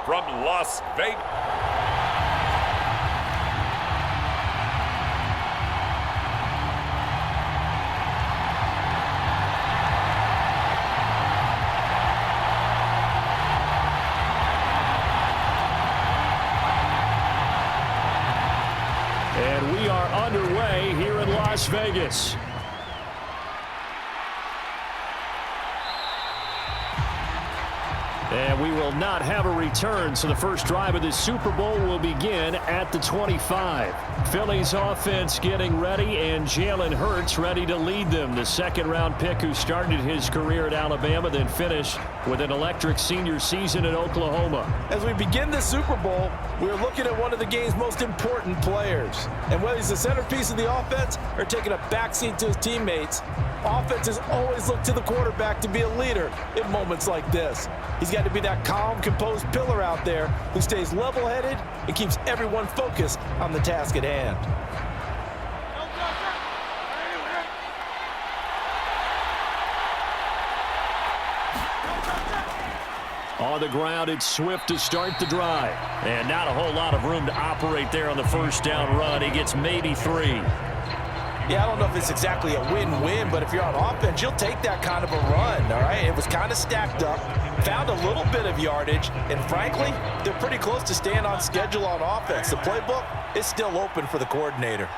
from Las Vegas. And we are underway here in Las Vegas. And we will not have a return, so the first drive of the Super Bowl will begin at the 25. Philly's offense getting ready, and Jalen Hurts ready to lead them. The second-round pick who started his career at Alabama, then finished with an electric senior season at Oklahoma. As we begin the Super Bowl, we're looking at one of the game's most important players. And whether he's the centerpiece of the offense or taking a backseat to his teammates, offenses always look to the quarterback to be a leader in moments like this. He's got to be that calm, composed pillar out there who stays level-headed and keeps everyone focused on the task at hand. On the ground, it's Swift to start the drive. And not a whole lot of room to operate there on the first down run. He gets maybe 3. Yeah, I don't know if it's exactly a win-win, but if you're on offense, you'll take that kind of a run, all right? It was kind of stacked up, found a little bit of yardage, and frankly, they're pretty close to staying on schedule on offense. The playbook is still open for the coordinator.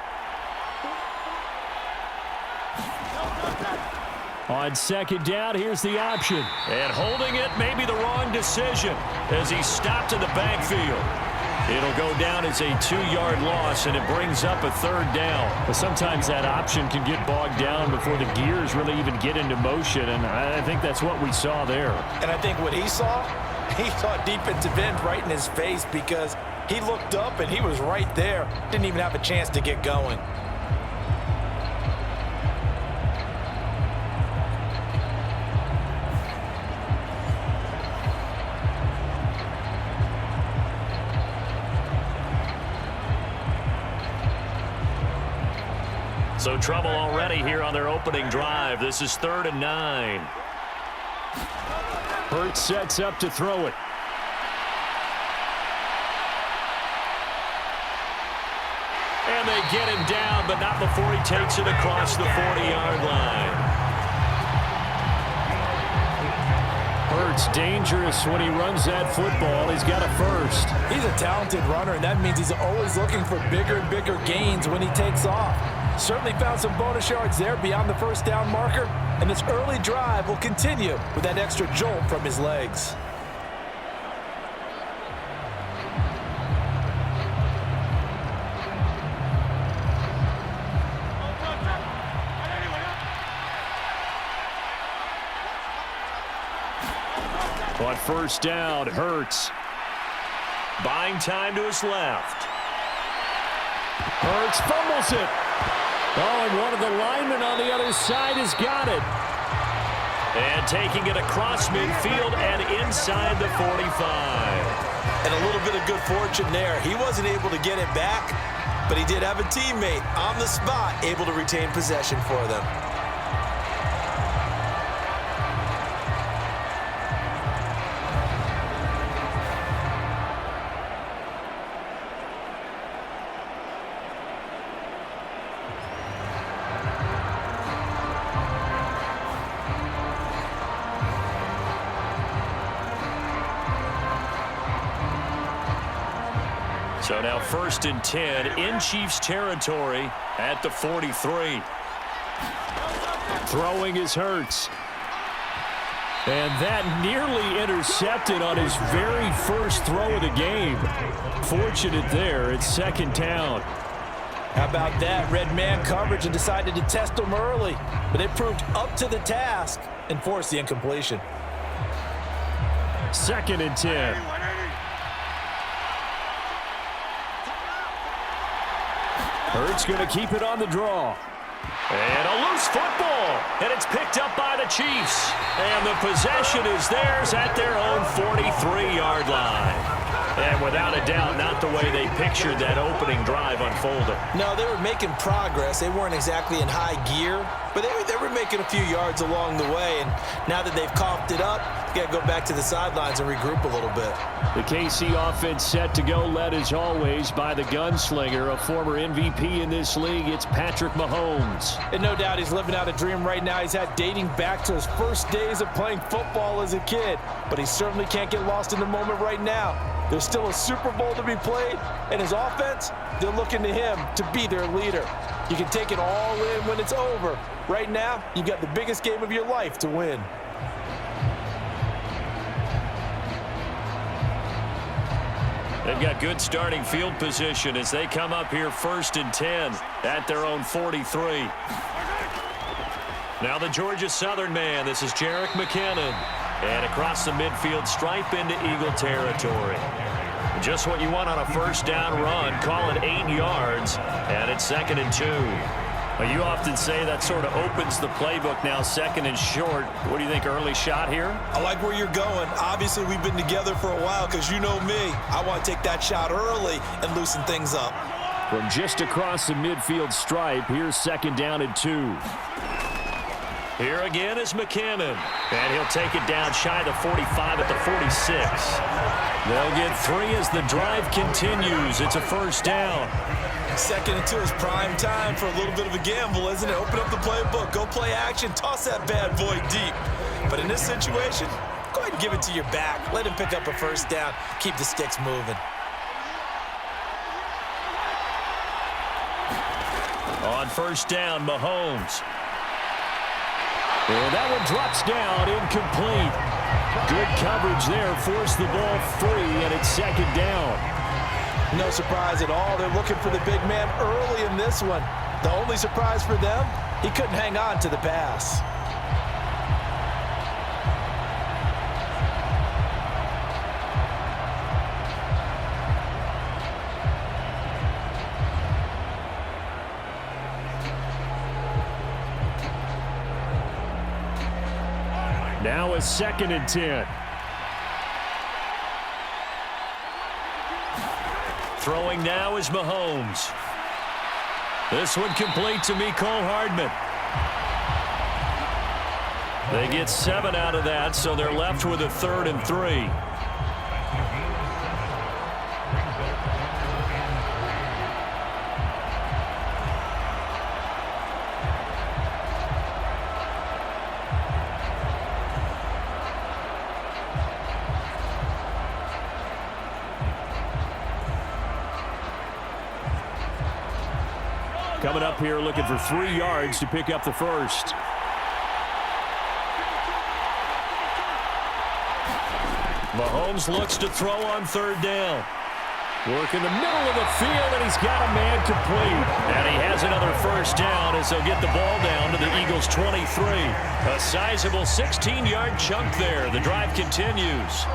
On second down, here's the option. And holding it may be the wrong decision as he stopped in the backfield. It'll go down as a 2-yard loss, and it brings up a third down. But sometimes that option can get bogged down before the gears really even get into motion, and I think that's what we saw there. And I think what he saw defensive end right in his face because he looked up and he was right there. Didn't even have a chance to get going. So trouble already here on their opening drive. This is 3rd and 9. Hurts sets up to throw it. And they get him down, but not before he takes it across the 40-yard line. Hurts dangerous when he runs that football. He's got a first. He's a talented runner, and that means he's always looking for bigger and bigger gains when he takes off. Certainly found some bonus yards there beyond the first down marker, and this early drive will continue with that extra jolt from his legs. On first down, Hurts. Buying time to his left. Hurts fumbles it. Oh, and one of the linemen on the other side has got it. And taking it across midfield and inside the 45. And a little bit of good fortune there. He wasn't able to get it back, but he did have a teammate on the spot able to retain possession for them. So now 1st and 10 in Chiefs territory at the 43. Throwing is Hurts. And that nearly intercepted on his very first throw of the game. Fortunate there. It's 2nd down. How about that? Red man coverage and decided to test him early. But they proved up to the task and forced the incompletion. 2nd and 10. Hurts going to keep it on the draw. And a loose football. And it's picked up by the Chiefs. And the possession is theirs at their own 43-yard line. And without a doubt, not the way they pictured that opening drive unfolding. No, they were making progress. They weren't exactly in high gear, but they were making a few yards along the way. And now that they've coughed it up, You got to go back to the sidelines and regroup a little bit. The KC offense set to go, led as always by the gunslinger, a former MVP in this league. It's Patrick Mahomes. And no doubt he's living out a dream right now. He's had dating back to his first days of playing football as a kid. But he certainly can't get lost in the moment right now. There's still a Super Bowl to be played, and his offense, they're looking to him to be their leader. You can take it all in when it's over. Right now, you've got the biggest game of your life to win. They've got good starting field position as they come up here 1st and 10 at their own 43. Now the Georgia Southern man. This is Jerick McKinnon. And across the midfield stripe into Eagle territory. Just what you want on a first down run. Call it 8 yards. And it's 2nd and 2. Well, you often say that sort of opens the playbook now, 2nd and short. What do you think, early shot here? I like where you're going. Obviously, we've been together for a while because you know me. I want to take that shot early and loosen things up. From just across the midfield stripe, here's 2nd down and 2. Here again is McKinnon. And he'll take it down shy of the 45 at the 46. They'll get 3 as the drive continues. It's a first down. 2nd and 2 is prime time for a little bit of a gamble, isn't it? Open up the playbook, go play action, toss that bad boy deep. But in this situation, go ahead and give it to your back. Let him pick up a first down. Keep the sticks moving. On first down, Mahomes. And that one drops down, incomplete. Good coverage there, forced the ball free, and it's 2nd down. No surprise at all. They're looking for the big man early in this one. The only surprise for them, he couldn't hang on to the pass. Now a 2nd and 10. Throwing now is Mahomes. This one complete to Mecole Hardman. They get 7 out of that, so they're left with a 3rd and 3. Coming up here looking for 3 yards to pick up the first. Mahomes looks to throw on 3rd down. Work in the middle of the field, and he's got a man complete. And he has another first down as they'll get the ball down to the Eagles' 23. A sizable 16-yard chunk there. The drive continues.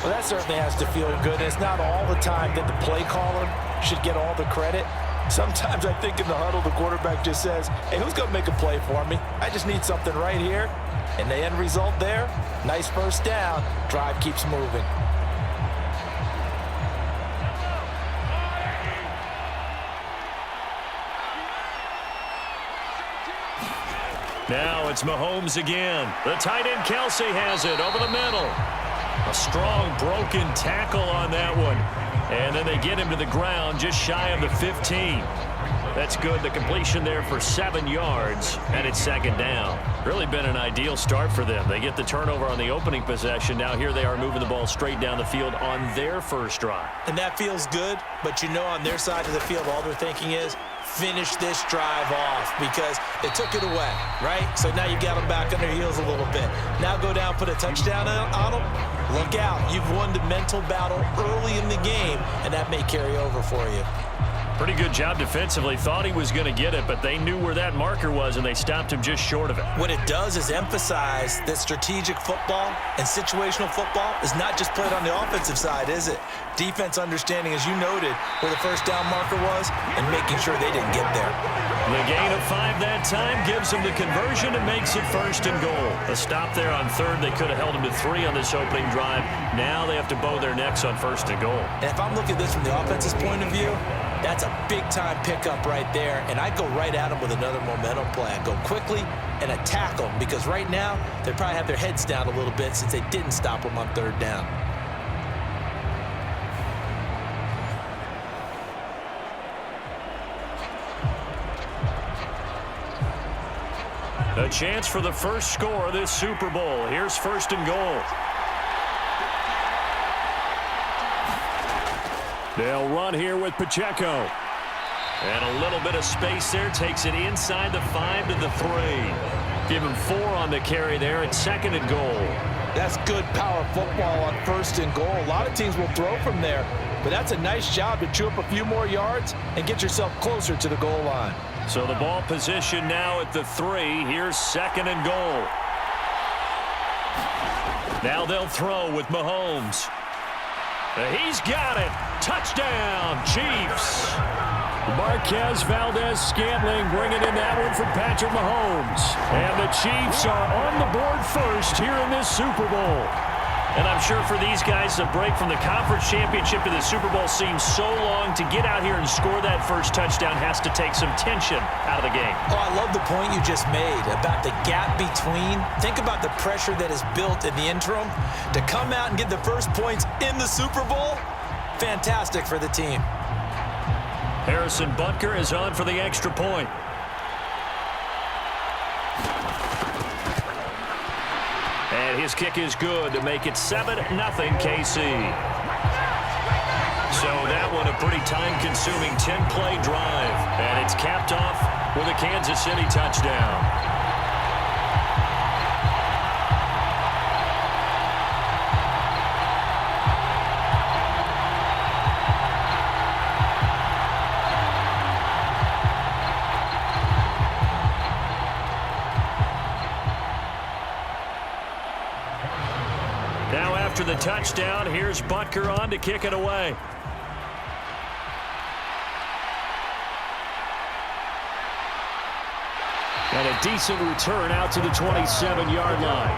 Well, that certainly has to feel good. It's not all the time that the play caller should get all the credit. Sometimes I think in the huddle, the quarterback just says, hey, who's going to make a play for me? I just need something right here. And the end result there, nice first down. Drive keeps moving. Now it's Mahomes again. The tight end Kelsey has it over the middle. A strong broken tackle on that one. And then they get him to the ground just shy of the 15. That's good. The completion there for 7 yards, and it's 2nd down. Really been an ideal start for them. They get the turnover on the opening possession. Now here they are moving the ball straight down the field on their first drive. And that feels good, but you know on their side of the field, all they're thinking is, finish this drive off because they took it away, right? So now you got them back on their heels a little bit. Now go down, put a touchdown on them. Look out. You've won the mental battle early in the game, and that may carry over for you. Pretty good job defensively. Thought he was going to get it, but they knew where that marker was, and they stopped him just short of it. What it does is emphasize that strategic football and situational football is not just played on the offensive side, is it? Defense understanding, as you noted, where the first down marker was and making sure they didn't get there. The gain of 5 that time gives them the conversion and makes it 1st and goal. A stop there on 3rd. They could have held them to 3 on this opening drive. Now they have to bow their necks on 1st and goal. And if I'm looking at this from the offense's point of view, That's a big-time pickup right there, and I go right at them with another momentum play. I go quickly and attack them because right now they probably have their heads down a little bit since they didn't stop them on 3rd down. A chance for the first score of this Super Bowl. Here's 1st and goal. They'll run here with Pacheco. And a little bit of space there. Takes it inside the 5 to the 3. Give him 4 on the carry there at 2nd and goal. That's good power football on 1st and goal. A lot of teams will throw from there, but that's a nice job to chew up a few more yards and get yourself closer to the goal line. So the ball position now at the 3. Here's 2nd and goal. Now they'll throw with Mahomes. He's got it. Touchdown, Chiefs. Marquez Valdez-Scantling bringing in that one from Patrick Mahomes. And the Chiefs are on the board first here in this Super Bowl. And I'm sure for these guys, the break from the conference championship to the Super Bowl seems so long. To get out here and score that first touchdown has to take some tension out of the game. Oh, I love the point you just made about the gap between. Think about the pressure that is built in the interim. To come out and get the first points in the Super Bowl, fantastic for the team. Harrison Butker is on for the extra point. And his kick is good to make it 7-0 KC. So that one a pretty time-consuming 10-play drive. And it's capped off with a Kansas City touchdown. Now after the touchdown, here's Butker on to kick it away. And a decent return out to the 27-yard line.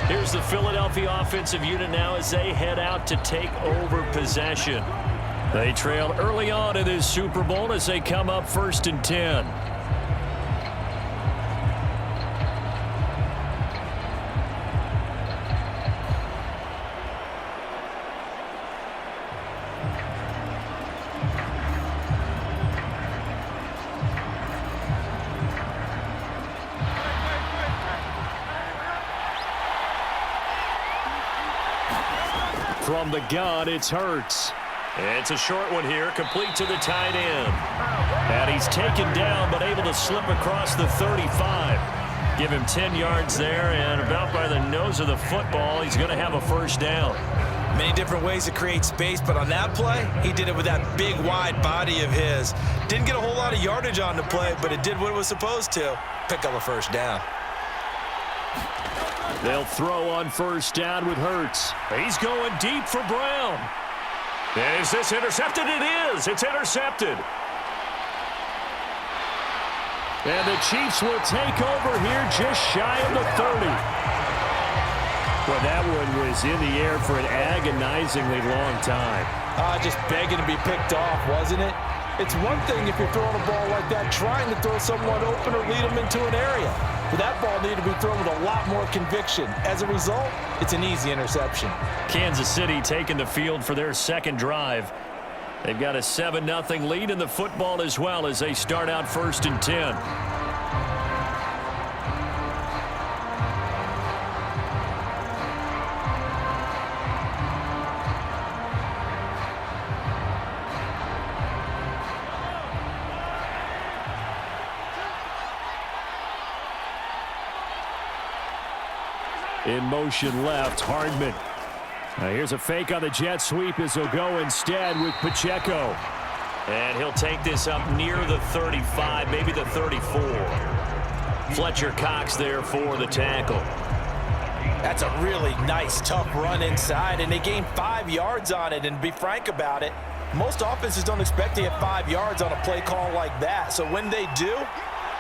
Here's the Philadelphia offensive unit now as they head out to take over possession. They trailed early on in this Super Bowl as they come up 1st and 10. From the gun, it's Hurts. It's a short one here, complete to the tight end. And he's taken down, but able to slip across the 35. Give him 10 yards there, and about by the nose of the football, he's going to have a first down. Many different ways to create space, but on that play, he did it with that big, wide body of his. Didn't get a whole lot of yardage on the play, but it did what it was supposed to. Pick up a first down. They'll throw on first down with Hurts. He's going deep for Brown. Is this intercepted? It is. It's intercepted. And the Chiefs will take over here just shy of the 30. Well, that one was in the air for an agonizingly long time. Just begging to be picked off, wasn't it? It's one thing if you're throwing a ball like that, trying to throw someone open or lead them into an area. But that ball needed to be thrown with a lot more conviction. As a result, it's an easy interception. Kansas City taking the field for their second drive. They've got a 7-0 lead in the football as well as they start out 1st and 10. In motion left, Hardman. Now here's a fake on the jet sweep as he'll go instead with Pacheco. And he'll take this up near the 35, maybe the 34. Fletcher Cox there for the tackle. That's a really nice, tough run inside, and they gained 5 yards on it. And to be frank about it, most offenses don't expect to get 5 yards on a play call like that. So when they do,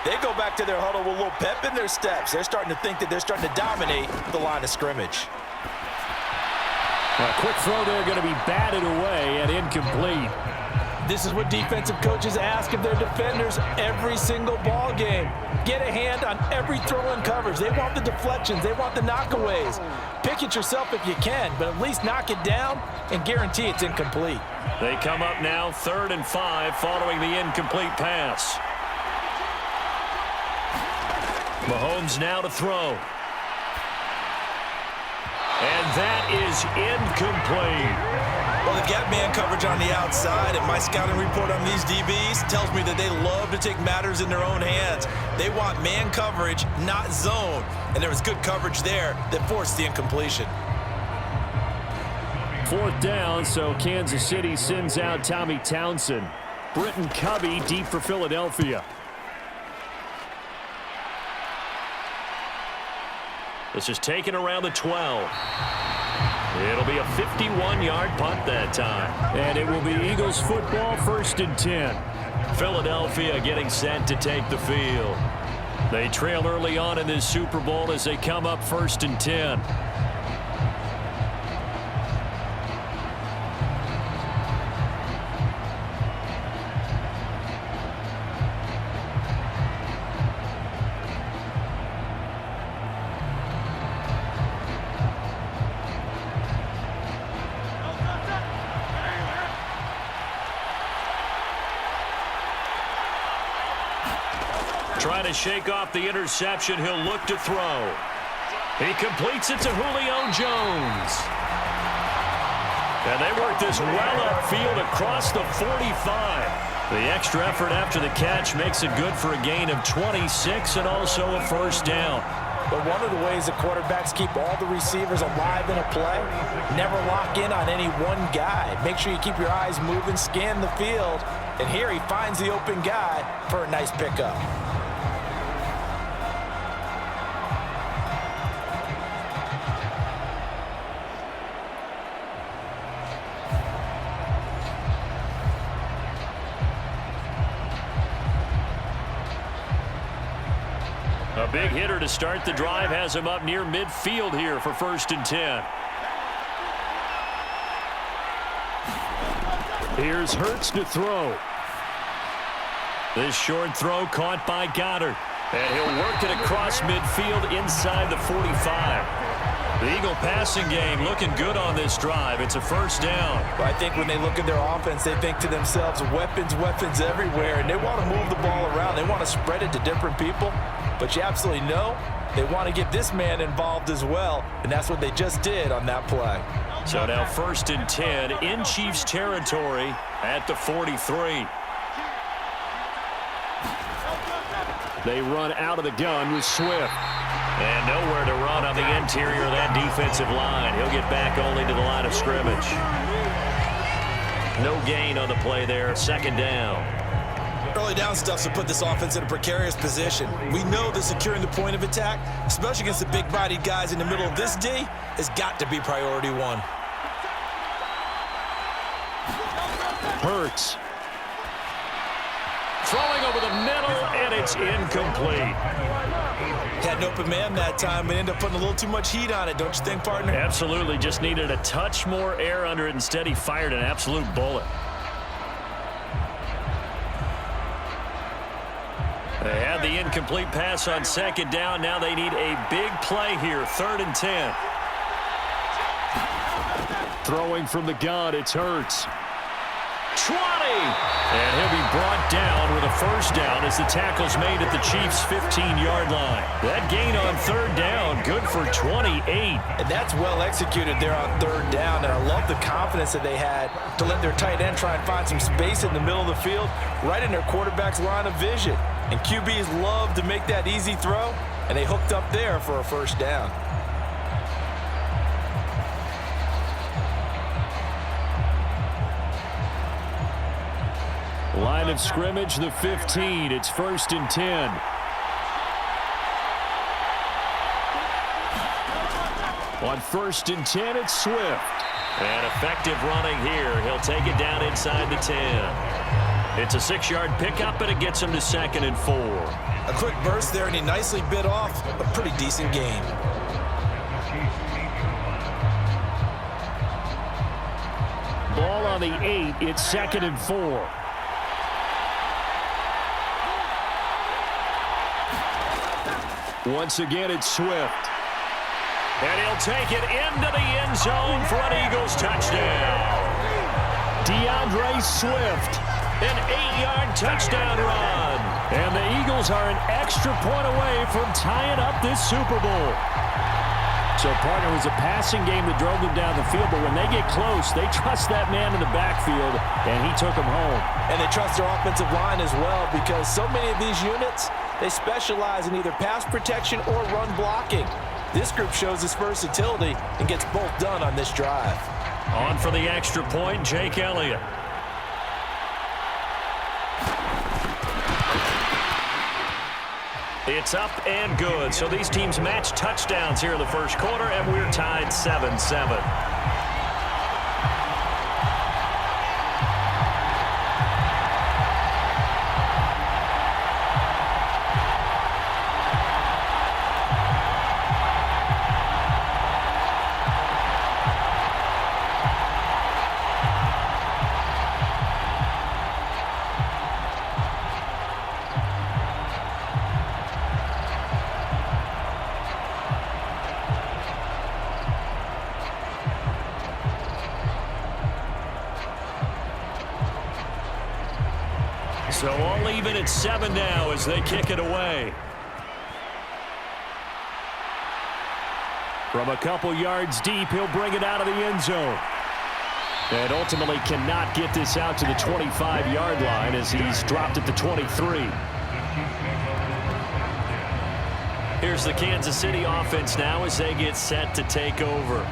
they go back to their huddle with a little pep in their steps. They're starting to think that they're starting to dominate the line of scrimmage. A quick throw there going to be batted away and incomplete. This is what defensive coaches ask of their defenders every single ball game. Get a hand on every throw and coverage. They want the deflections. They want the knockaways. Pick it yourself if you can, but at least knock it down and guarantee it's incomplete. They come up now 3rd and 5 following the incomplete pass. Mahomes now to throw. And that is incomplete. Well, they've got man coverage on the outside, and my scouting report on these DBs tells me that they love to take matters in their own hands. They want man coverage, not zone. And there was good coverage there that forced the incompletion. 4th down, so Kansas City sends out Tommy Townsend. Britton Covey deep for Philadelphia. This is taken around the 12. It'll be a 51-yard punt that time. And it will be Eagles football, 1st and 10. Philadelphia getting set to take the field. They trail early on in this Super Bowl as they come up 1st and 10. Trying to shake off the interception. He'll look to throw. He completes it to Julio Jones. And they work this well upfield across the 45. The extra effort after the catch makes it good for a gain of 26 and also a 1st down. But one of the ways the quarterbacks keep all the receivers alive in a play, never lock in on any one guy. Make sure you keep your eyes moving, scan the field, and here he finds the open guy for a nice pickup. A big hitter to start the drive has him up near midfield here for 1st and 10. Here's Hurts to throw. This short throw caught by Goddard. And he'll work it across midfield inside the 45. The Eagle passing game looking good on this drive. It's a 1st down. But I think when they look at their offense, they think to themselves, weapons, weapons everywhere. And they want to move the ball around. They want to spread it to different people. But you absolutely know they want to get this man involved as well. And that's what they just did on that play. So now 1st and 10 in Chiefs territory at the 43. They run out of the gun with Swift. And nowhere to run on the interior of that defensive line. He'll get back only to the line of scrimmage. No gain on the play there. 2nd down. Early down stuff to put this offense in a precarious position. We know that securing the point of attack, especially against the big-bodied guys in the middle of this D, has got to be priority 1. Hurts. Throwing over the middle, and it's incomplete. Had an open man that time, but ended up putting a little too much heat on it, don't you think, partner? Absolutely. Just needed a touch more air under it. Instead, he fired an absolute bullet. They had the incomplete pass on 2nd down. Now they need a big play here. 3rd and 10. Throwing from the gun, it's Hurts. 20! And he'll be brought down with a 1st down as the tackle's made at the Chiefs' 15-yard line. That gain on 3rd down, good for 28. And that's well executed there on 3rd down. And I love the confidence that they had to let their tight end try and find some space in the middle of the field, right in their quarterback's line of vision. And QBs love to make that easy throw, and they hooked up there for a 1st down. Line of scrimmage, the 15. It's 1st and 10. On 1st and 10, it's Swift. And effective running here. He'll take it down inside the 10. It's a 6-yard pickup, and it gets him to 2nd and 4. A quick burst there, and he nicely bit off a pretty decent gain. ball on the 8. It's 2nd and 4. Once again, it's Swift. And he'll take it into the end zone for an Eagles touchdown. DeAndre Swift, an 8-yard touchdown run. And the Eagles are an extra point away from tying up this Super Bowl. So, partner, it was a passing game that drove them down the field, but when they get close, they trust that man in the backfield, and he took them home. And they trust their offensive line as well, because so many of these units, they specialize in either pass protection or run blocking. This group shows its versatility and gets both done on this drive. On for the extra point, Jake Elliott. It's up and good. So these teams match touchdowns here in the first quarter, and we're tied 7-7. So all even at 7 now as they kick it away. From a couple yards deep, he'll bring it out of the end zone. And ultimately cannot get this out to the 25-yard line as he's dropped at the 23. Here's the Kansas City offense now as they get set to take over.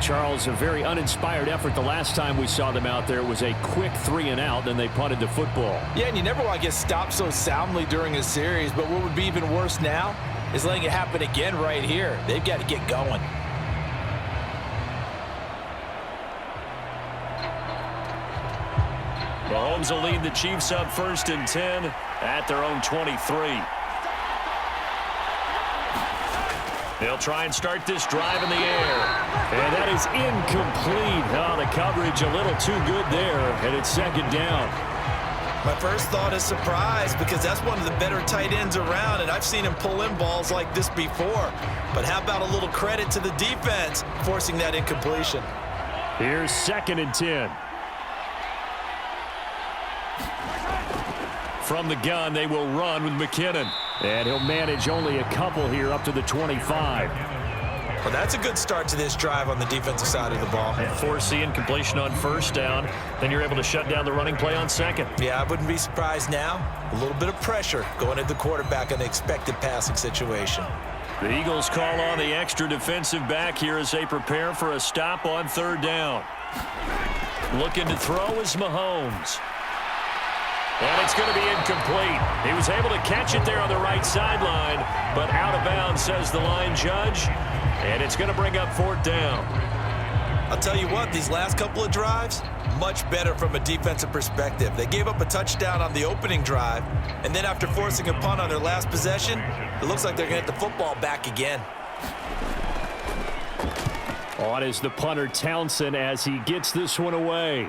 Charles, a very uninspired effort the last time we saw them out there. It was a quick 3-and-out, then they punted the football. Yeah, and you never want to get stopped so soundly during a series, but what would be even worse now is letting it happen again right here. They've got to get going. Mahomes will lead the Chiefs up 1st and 10 at their own 23. They'll try and start this drive in the air. And that is incomplete. Oh, the coverage a little too good there, and it's 2nd down. My first thought is surprise, because that's one of the better tight ends around, and I've seen him pull in balls like this before. But how about a little credit to the defense forcing that incompletion? Here's 2nd and 10. From the gun, they will run with McKinnon. And he'll manage only a couple here up to the 25. Well, that's a good start to this drive on the defensive side of the ball. And force the incompletion on 1st down. Then you're able to shut down the running play on 2nd. Yeah, I wouldn't be surprised now. A little bit of pressure going at the quarterback in the expected passing situation. The Eagles call on the extra defensive back here as they prepare for a stop on 3rd down. Looking to throw is Mahomes. And it's going to be incomplete. He was able to catch it there on the right sideline, but out of bounds, says the line judge. And it's going to bring up 4th down. I'll tell you what, these last couple of drives, much better from a defensive perspective. They gave up a touchdown on the opening drive, and then after forcing a punt on their last possession, it looks like they're going to get the football back again. On is the punter Townsend as he gets this one away.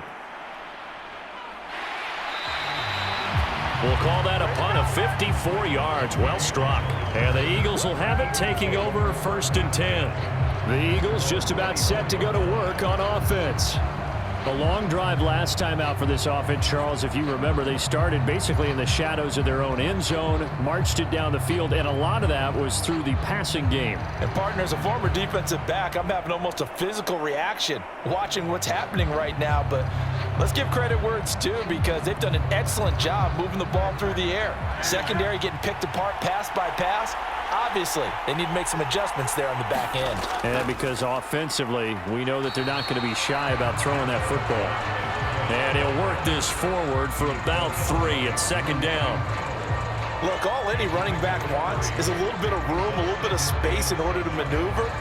We'll call that a punt of 54 yards. Well struck. And the Eagles will have it, taking over 1st and 10. The Eagles just about set to go to work on offense. A long drive last time out for this offense, Charles. If you remember, they started basically in the shadows of their own end zone, marched it down the field, and a lot of that was through the passing game. And, partner, as a former defensive back, I'm having almost a physical reaction watching what's happening right now. But let's give credit where it's due, because they've done an excellent job moving the ball through the air. Secondary getting picked apart pass by pass. Obviously, they need to make some adjustments there on the back end. And because offensively, we know that they're not going to be shy about throwing that football. And he'll work this forward for about 3 at 2nd down. Look, all any running back wants is a little bit of room, a little bit of space in order to maneuver.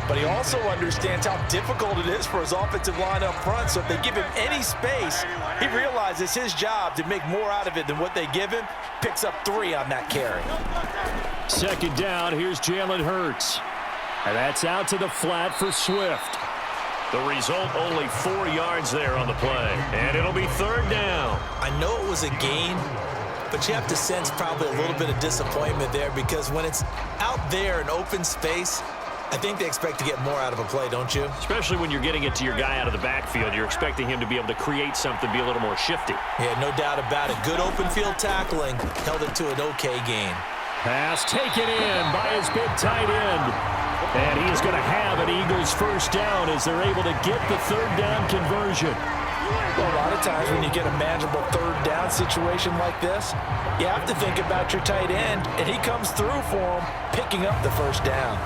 But he also understands how difficult it is for his offensive line up front. So if they give him any space, he realizes his job to make more out of it than what they give him. Picks up 3 on that carry. 2nd down, here's Jalen Hurts. And that's out to the flat for Swift. The result, only 4 yards there on the play. And it'll be 3rd down. I know it was a gain, but you have to sense probably a little bit of disappointment there because when it's out there in open space, I think they expect to get more out of a play, don't you? Especially when you're getting it to your guy out of the backfield. You're expecting him to be able to create something, be a little more shifty. Yeah, no doubt about it. Good open field tackling. Held it to an okay gain. Pass taken in by his big tight end. And he is going to have an Eagles 1st down as they're able to get the 3rd down conversion. Well, a lot of times when you get a manageable 3rd down situation like this, you have to think about your tight end, and he comes through for him, picking up the 1st down.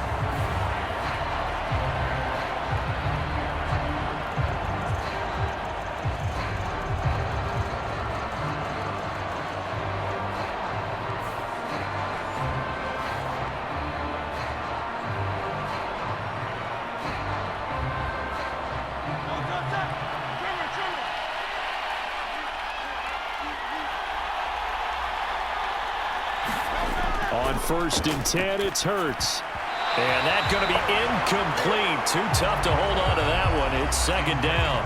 On 1st and 10, it's Hurts. And that's going to be incomplete. Too tough to hold on to that one. It's 2nd down.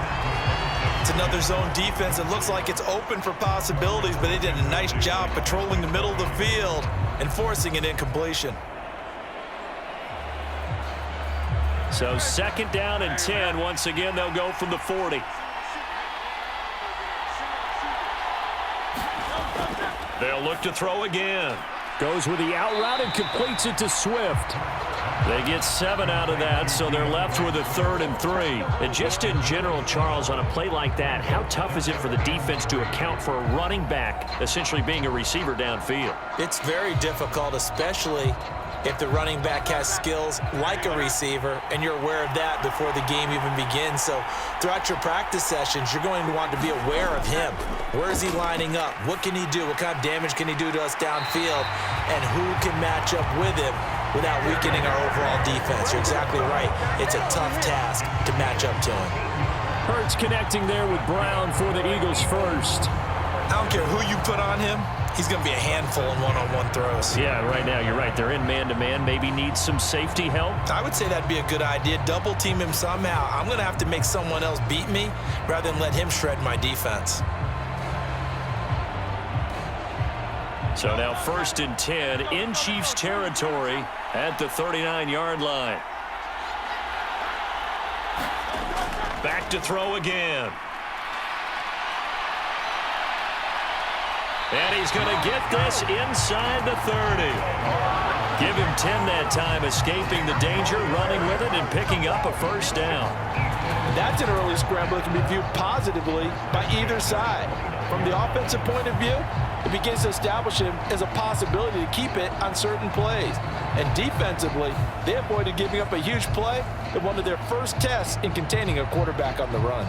It's another zone defense. It looks like it's open for possibilities, but they did a nice job patrolling the middle of the field and forcing an incompletion. So 2nd down and 10. Once again, they'll go from the 40. They'll look to throw again. Goes with the out route and completes it to Swift. They get 7 out of that, so they're left with a 3rd and 3. And just in general, Charles, on a play like that, how tough is it for the defense to account for a running back essentially being a receiver downfield? It's very difficult, especially if the running back has skills like a receiver, and you're aware of that before the game even begins. So throughout your practice sessions, you're going to want to be aware of him. Where is he lining up? What can he do? What kind of damage can he do to us downfield? And who can match up with him without weakening our overall defense? You're exactly right. It's a tough task to match up to him. Hurts connecting there with Brown for the Eagles 1st. I don't care who you put on him. He's going to be a handful in one-on-one throws. Yeah, right now, you're right. They're in man-to-man. Maybe need some safety help. I would say that'd be a good idea. Double team him somehow. I'm going to have to make someone else beat me rather than let him shred my defense. So now 1st and 10 in Chiefs territory at the 39-yard line. Back to throw again. And he's going to get this inside the 30. Give him 10 that time, escaping the danger, running with it, and picking up a 1st down. That's an early scramble that can be viewed positively by either side. From the offensive point of view, it begins to establish him as a possibility to keep it on certain plays. And defensively, they avoided giving up a huge play in one of their first tests in containing a quarterback on the run.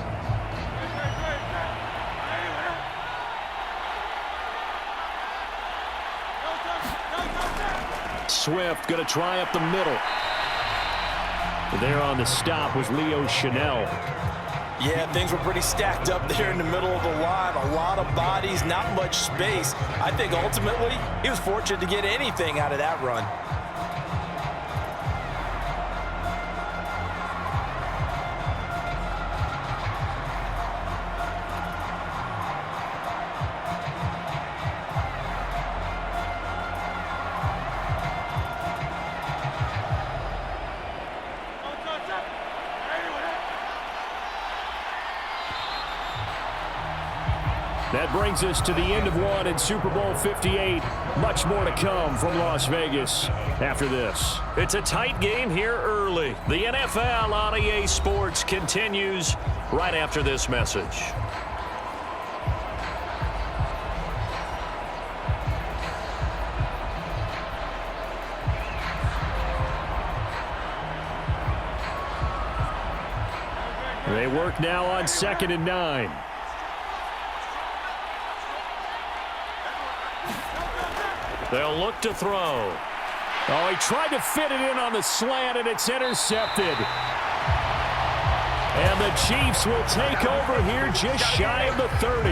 Swift going to try up the middle. There on the stop was Leo Chanel. Yeah, things were pretty stacked up there in the middle of the line. A lot of bodies, not much space. I think ultimately he was fortunate to get anything out of that run. That brings us to the end of one in Super Bowl 58. Much more to come from Las Vegas after this. It's a tight game here early. The NFL on EA Sports continues right after this message. They work now on 2nd and 9. They'll look to throw. Oh, he tried to fit it in on the slant, and it's intercepted. And the Chiefs will take over here just shy of the 30.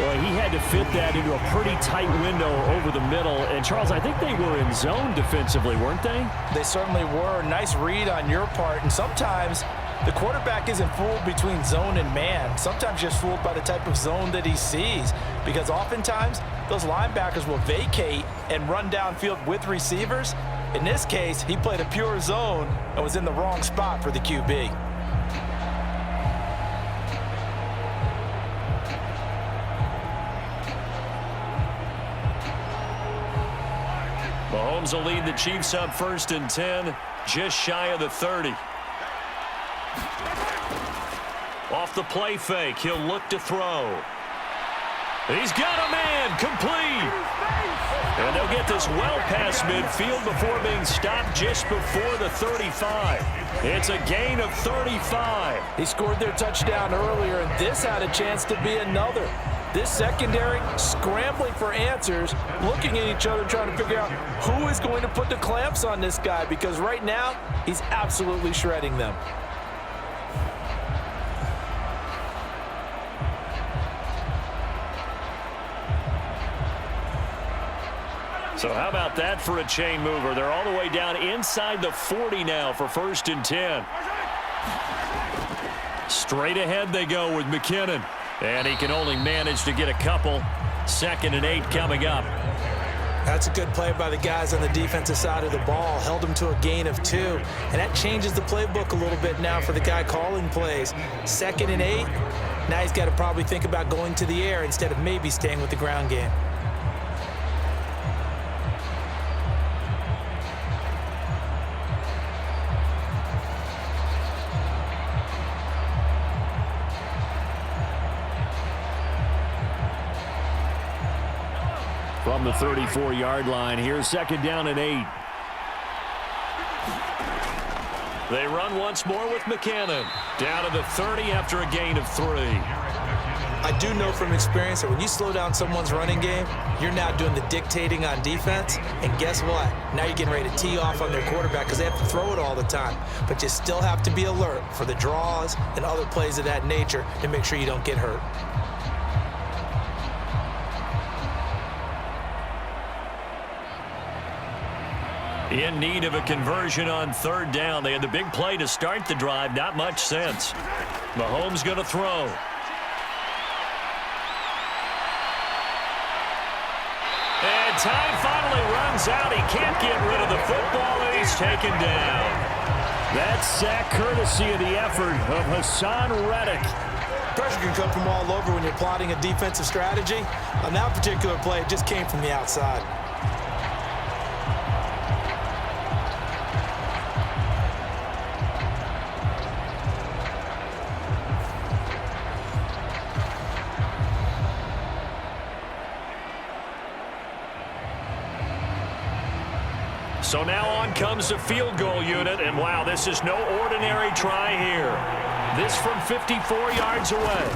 Boy, he had to fit that into a pretty tight window over the middle. And, Charles, I think they were in zone defensively, weren't they? They certainly were. Nice read on your part. And sometimes The quarterback isn't fooled between zone and man. Sometimes just fooled by the type of zone that he sees, because oftentimes those linebackers will vacate and run downfield with receivers. In this case, he played a pure zone and was in the wrong spot for the QB. Mahomes will lead the Chiefs up 1st and 10, just shy of the 30. Off the play fake, he'll look to throw. He's got a man, complete. And they'll get this well past midfield before being stopped just before the 35. It's a gain of 35. He scored their touchdown earlier, and this had a chance to be another. This secondary scrambling for answers, looking at each other, trying to figure out who is going to put the clamps on this guy, because right now he's absolutely shredding them. So how about that for a chain mover? They're all the way down inside the 40 now for 1st and 10. Straight ahead they go with McKinnon. And he can only manage to get a couple. 2nd and 8 coming up. That's a good play by the guys on the defensive side of the ball. Held him to a gain of 2. And that changes the playbook a little bit now for the guy calling plays. 2nd and 8. Now he's got to probably think about going to the air instead of maybe staying with the ground game. From the 34-yard line, here's 2nd down and 8. They run once more with McKinnon. Down to the 30 after a gain of 3. I do know from experience that when you slow down someone's running game, you're now doing the dictating on defense. And guess what? Now you're getting ready to tee off on their quarterback because they have to throw it all the time. But you still have to be alert for the draws and other plays of that nature to make sure you don't get hurt. In need of a conversion on 3rd down. They had the big play to start the drive. Not much sense. Mahomes going to throw. And time finally runs out. He can't get rid of the football, and he's taken down. That's sack courtesy of the effort of Hassan Reddick. Pressure can come from all over when you're plotting a defensive strategy. On that particular play, it just came from the outside. So now on comes the field goal unit, and wow, this is no ordinary try here. This from 54 yards away.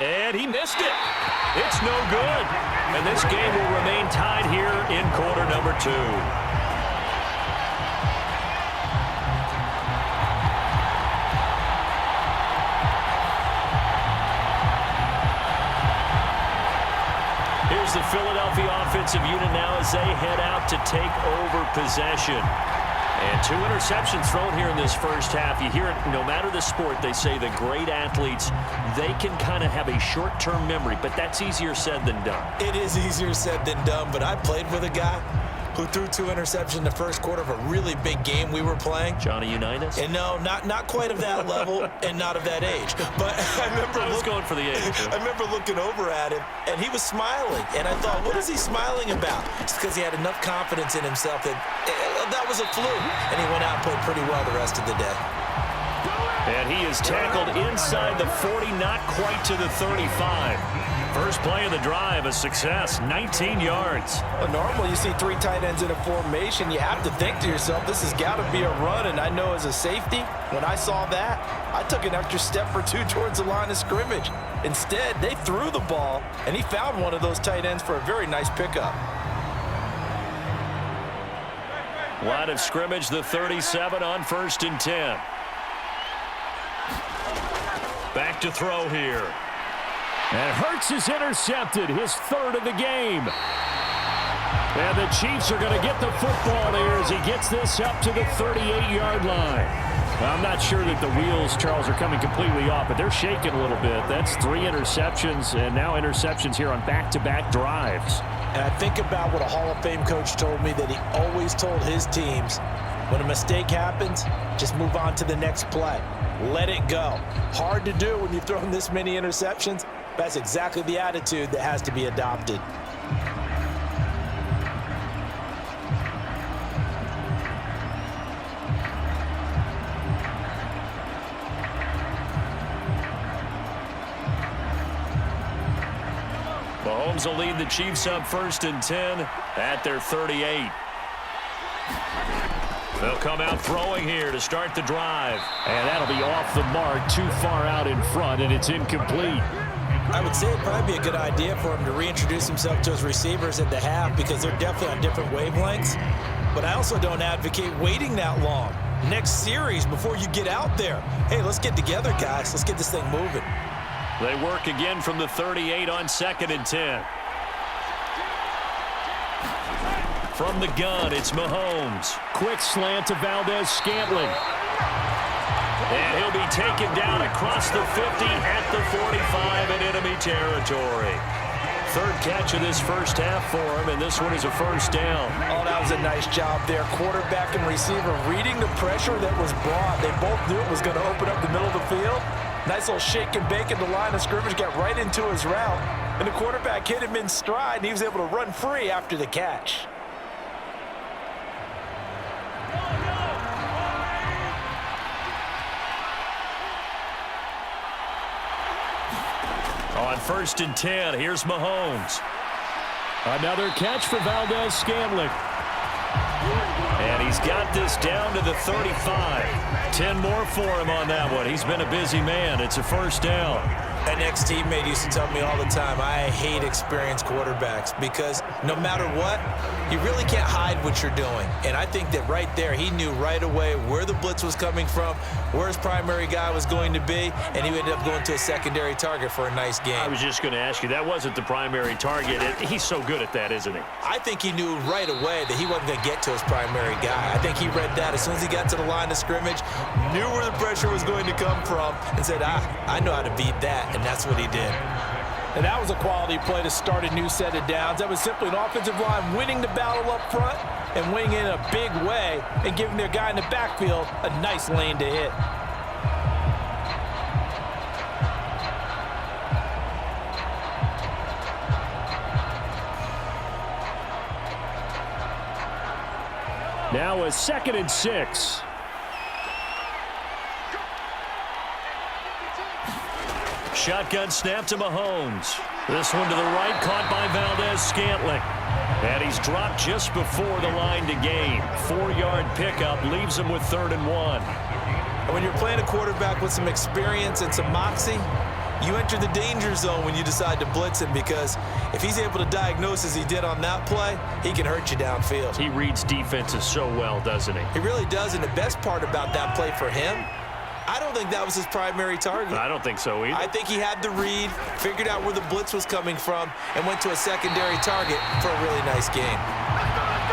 And he missed it. It's no good. And this game will remain tied here in quarter number 2. Here's the Philadelphia offensive unit now as they head out to take over possession. And 2 interceptions thrown here in this first half. You hear it, no matter the sport, they say the great athletes, they can kind of have a short-term memory, but that's easier said than done. It is easier said than done, but I played with a guy who threw 2 interceptions in the first quarter of a really big game we were playing. Johnny Unitas? And no, not quite of that level and not of that age. But I was going for the age. I remember looking over at him, and he was smiling. And I thought, what is he smiling about? Just because he had enough confidence in himself that that was a fluke. And he went out and played pretty well the rest of the day. And he is tackled inside the 40, not quite to the 35. First play of the drive, a success, 19 yards. Well, normally you see 3 tight ends in a formation. You have to think to yourself, this has got to be a run. And I know as a safety, when I saw that, I took an extra step or 2 towards the line of scrimmage. Instead, they threw the ball, and he found one of those tight ends for a very nice pickup. Line of scrimmage, the 37 on 1st and 10. Back to throw here. And Hurts is intercepted, his 3rd of the game. And the Chiefs are going to get the football here as he gets this up to the 38-yard line. I'm not sure that the wheels, Charles, are coming completely off, but they're shaking a little bit. That's 3 interceptions, and now interceptions here on back-to-back drives. And I think about what a Hall of Fame coach told me, that he always told his teams, when a mistake happens, just move on to the next play. Let it go. Hard to do when you've thrown this many interceptions. That's exactly the attitude that has to be adopted. Mahomes will lead the Chiefs up 1st and 10 at their 38. They'll come out throwing here to start the drive. And that'll be off the mark, too far out in front, and it's incomplete. I would say it'd probably be a good idea for him to reintroduce himself to his receivers at the half, because they're definitely on different wavelengths. But I also don't advocate waiting that long. Next series before you get out there. Hey, let's get together, guys. Let's get this thing moving. They work again from the 38 on 2nd and 10. From the gun, it's Mahomes. Quick slant to Valdez-Scantling. And he'll be taken down across the 50 at the 45 in enemy territory. 3rd catch of this first half for him, and this one is a 1st down. Oh, that was a nice job there. Quarterback and receiver reading the pressure that was brought. They both knew it was going to open up the middle of the field. Nice little shake and bake at the line of scrimmage, got right into his route. And the quarterback hit him in stride, and he was able to run free after the catch. On 1st and 10, here's Mahomes. Another catch for Valdez-Scantling. And he's got this down to the 35. 10 more for him on that one. He's been a busy man. It's a 1st down. An ex-teammate used to tell me all the time, I hate experienced quarterbacks, because no matter what, you really can't hide what you're doing. And I think that right there, he knew right away where the blitz was coming from, where his primary guy was going to be, and he ended up going to a secondary target for a nice game. I was just going to ask you, that wasn't the primary target. He's so good at that, isn't he? I think he knew right away that he wasn't going to get to his primary guy. I think he read that as soon as he got to the line of scrimmage, knew where the pressure was going to come from, and said, I know how to beat that. And that's what he did. And that was a quality play to start a new set of downs. That was simply an offensive line winning the battle up front and winning in a big way and giving their guy in the backfield a nice lane to hit. Now a 2nd and 6. Shotgun snap to Mahomes. This one to the right, caught by Valdez-Scantling. And he's dropped just before the line to gain. 4-yard pickup leaves him with 3rd and 1. And when you're playing a quarterback with some experience and some moxie, you enter the danger zone when you decide to blitz him, because if he's able to diagnose as he did on that play, he can hurt you downfield. He reads defenses so well, doesn't he? He really does, and the best part about that play for him, I don't think that was his primary target. I don't think so either. I think he had the read, figured out where the blitz was coming from, and went to a secondary target for a really nice game.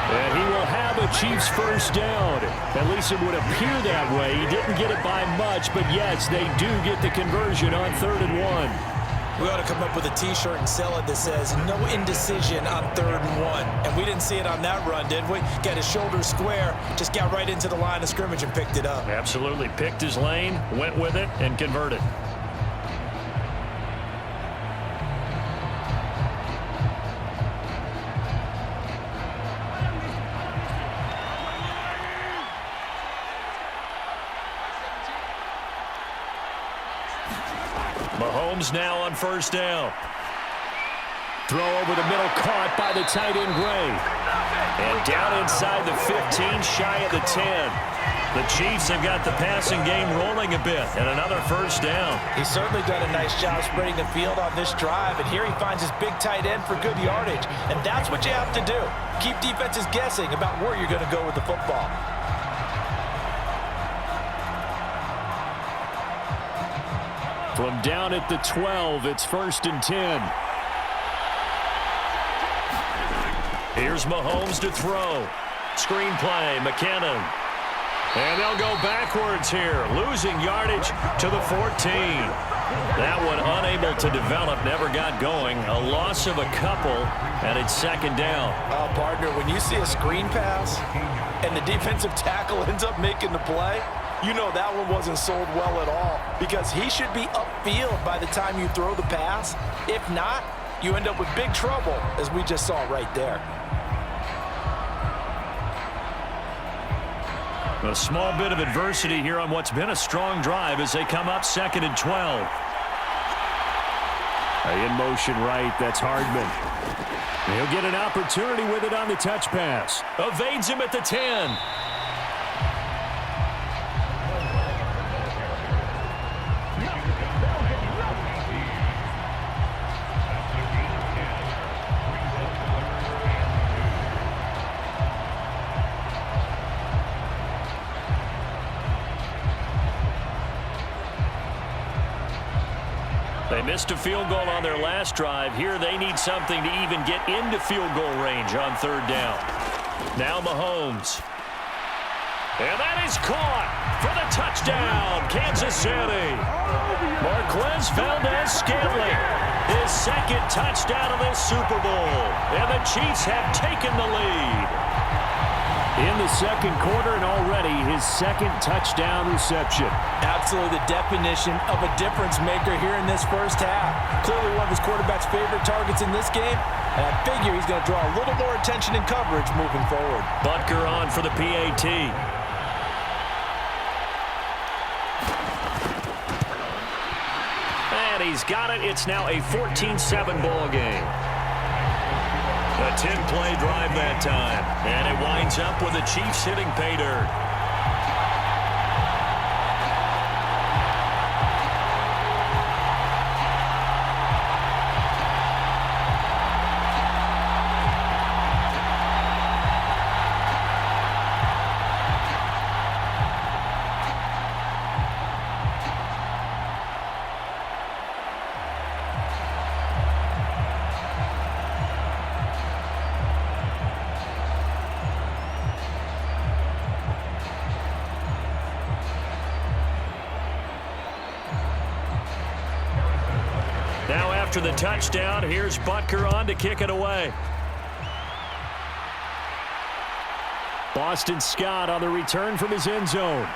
And he will have a Chiefs 1st down. At least it would appear that way. He didn't get it by much, but yes, they do get the conversion on 3rd and 1. We ought to come up with a T-shirt and sell it that says, no indecision on 3rd and 1. And we didn't see it on that run, did we? Got his shoulders square, just got right into the line of scrimmage and picked it up. Absolutely. Picked his lane, went with it, and converted. Mahomes now on 1st down. Throw over the middle, caught by the tight end Gray. And down inside the 15, shy of the 10. The Chiefs have got the passing game rolling a bit, and another 1st down. He's certainly done a nice job spreading the field on this drive, and here he finds his big tight end for good yardage. And that's what you have to do. Keep defenses guessing about where you're going to go with the football. From down at the 12, it's 1st and 10. Here's Mahomes to throw. Screen play, McKinnon. And they'll go backwards here, losing yardage to the 14. That one unable to develop, never got going. A loss of a couple, and it's second down. Partner, when you see a screen pass and the defensive tackle ends up making the play, you know that one wasn't sold well at all, because he should be upfield by the time you throw the pass. If not, you end up with big trouble, as we just saw right there. A small bit of adversity here on what's been a strong drive as they come up 2nd and 12. In motion right, that's Hardman. He'll get an opportunity with it on the touch pass. Evades him at the 10. They missed a field goal on their last drive. Here they need something to even get into field goal range on 3rd down. Now Mahomes. And that is caught for the touchdown, Kansas City. Marquez Valdez-Scantling, his 2nd touchdown of this Super Bowl. And the Chiefs have taken the lead. In the 2nd quarter, and already his 2nd touchdown reception. Absolutely the definition of a difference maker here in this first half. Clearly one of his quarterback's favorite targets in this game, and I figure he's going to draw a little more attention and coverage moving forward. Butker on for the PAT. And he's got it. It's now a 14-7 ball game. A 10-play drive that time. And it winds up with the Chiefs hitting pay dirt. After the touchdown, here's Butker on to kick it away. Boston Scott on the return from his end zone.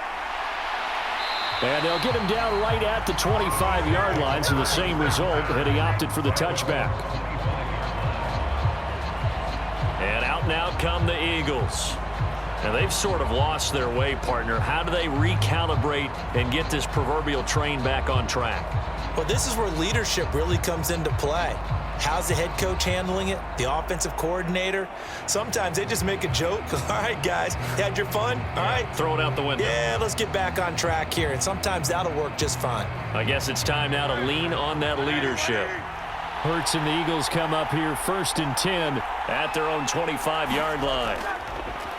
And they'll get him down right at the 25-yard line, so the same result, and he opted for the touchback. And out and out come the Eagles. And they've sort of lost their way, partner. How do they recalibrate and get this proverbial train back on track? Well, this is where leadership really comes into play. How's the head coach handling it? The offensive coordinator? Sometimes they just make a joke. All right, guys, had your fun? All right. Throw it out the window. Yeah, let's get back on track here. And sometimes that'll work just fine. I guess it's time now to lean on that leadership. Hurts and the Eagles come up here 1st and 10 at their own 25-yard line.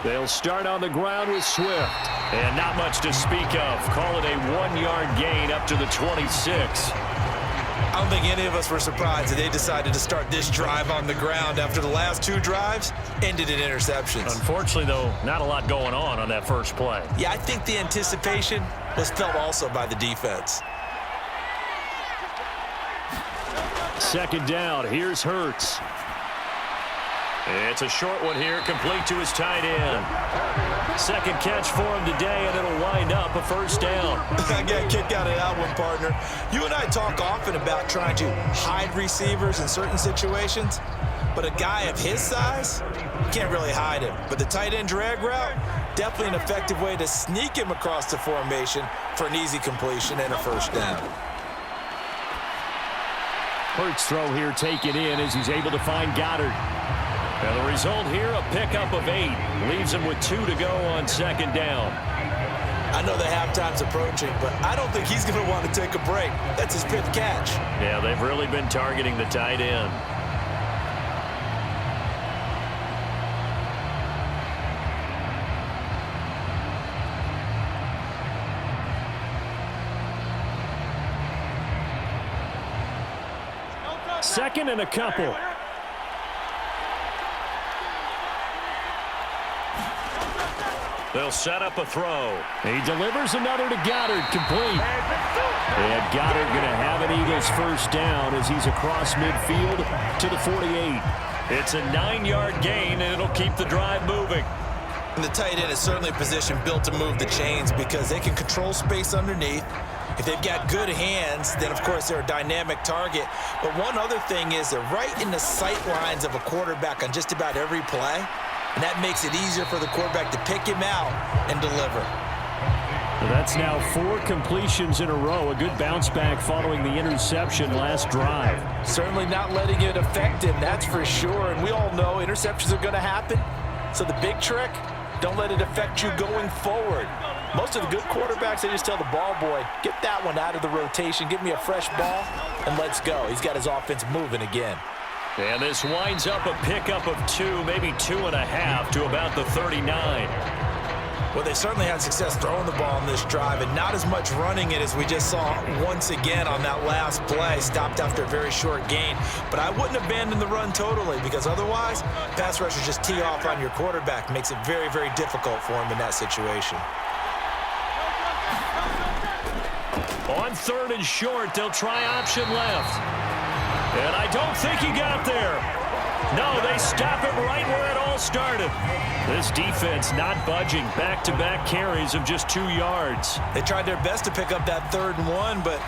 They'll start on the ground with Swift. And not much to speak of. Call it a 1-yard gain up to the 26. I don't think any of us were surprised that they decided to start this drive on the ground after the last 2 drives ended in interceptions. Unfortunately, though, not a lot going on that first play. Yeah, I think the anticipation was felt also by the defense. 2nd down. Here's Hurts. It's a short one here, complete to his tight end. 2nd catch for him today, and it'll wind up a 1st down. I got a kick out of that one, partner. You and I talk often about trying to hide receivers in certain situations, but a guy of his size, you can't really hide him. But the tight end drag route, definitely an effective way to sneak him across the formation for an easy completion and a 1st down. Hurts throw here taken in as he's able to find Goddard. And the result here, a pickup of 8. Leaves him with 2 to go on 2nd down. I know the halftime's approaching, but I don't think he's going to want to take a break. That's his 5th catch. Yeah, they've really been targeting the tight end. Second and a couple. They'll set up a throw. He delivers another to Goddard, complete. And Goddard going to have an Eagles first down as he's across midfield to the 48. It's a 9-yard gain, and it'll keep the drive moving. And the tight end is certainly a position built to move the chains because they can control space underneath. If they've got good hands, then, of course, they're a dynamic target. But one other thing is they're right in the sight lines of a quarterback on just about every play. And that makes it easier for the quarterback to pick him out and deliver. Well, that's now 4 completions in a row. A good bounce back following the interception last drive. Certainly not letting it affect him, that's for sure. And we all know interceptions are going to happen. So the big trick, don't let it affect you going forward. Most of the good quarterbacks, they just tell the ball boy, get that one out of the rotation, give me a fresh ball, and let's go. He's got his offense moving again. And this winds up a pickup of 2, maybe 2.5 to about the 39. Well, they certainly had success throwing the ball on this drive and not as much running it as we just saw once again on that last play. Stopped after a very short gain. But I wouldn't abandon the run totally because otherwise, pass rushers just tee off on your quarterback. Makes it very, very difficult for him in that situation. On 3rd and short, they'll try option left. And I don't think he got there. No, they stop it right where it all started. This defense not budging. Back-to-back carries of just 2 yards. They tried their best to pick up that 3rd and 1, but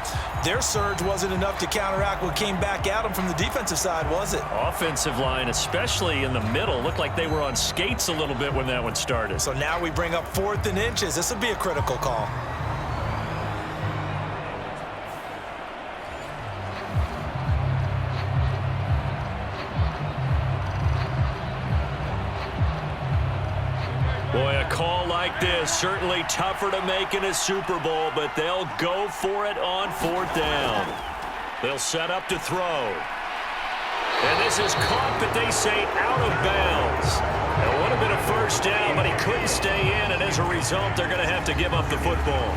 their surge wasn't enough to counteract what came back at them from the defensive side, was it? Offensive line, especially in the middle, looked like they were on skates a little bit when that one started. So now we bring up 4th and inches. This will be a critical call. Boy, a call like this, certainly tougher to make in a Super Bowl, but they'll go for it on 4th down. They'll set up to throw. And this is caught, but they say out of bounds. It would have been a first down, but he couldn't stay in, and as a result, they're going to have to give up the football.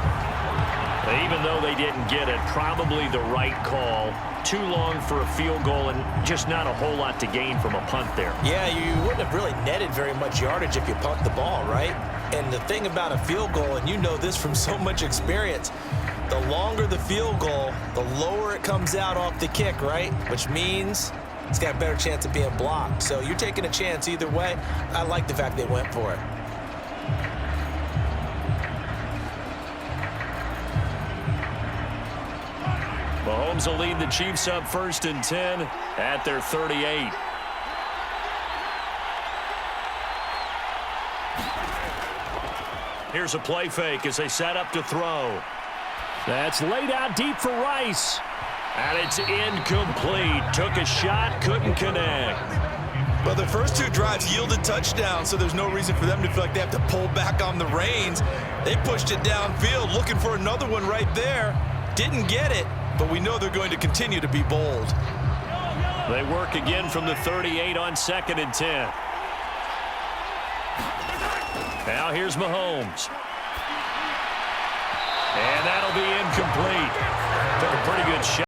Even though they didn't get it, probably the right call. Too long for a field goal and just not a whole lot to gain from a punt there. Yeah, you wouldn't have really netted very much yardage if you punt the ball, right? And the thing about a field goal, and you know this from so much experience, the longer the field goal, the lower it comes out off the kick, right? Which means it's got a better chance of being blocked. So you're taking a chance either way. I like the fact they went for it. Mahomes will lead the Chiefs up 1st and 10 at their 38. Here's a play fake as they set up to throw. That's laid out deep for Rice. And it's incomplete. Took a shot, couldn't connect. Well, the first 2 drives yielded touchdowns, so there's no reason for them to feel like they have to pull back on the reins. They pushed it downfield, looking for another one right there. Didn't get it. But we know they're going to continue to be bold. They work again from the 38 on 2nd and 10. Now here's Mahomes. And that'll be incomplete. Took a pretty good shot.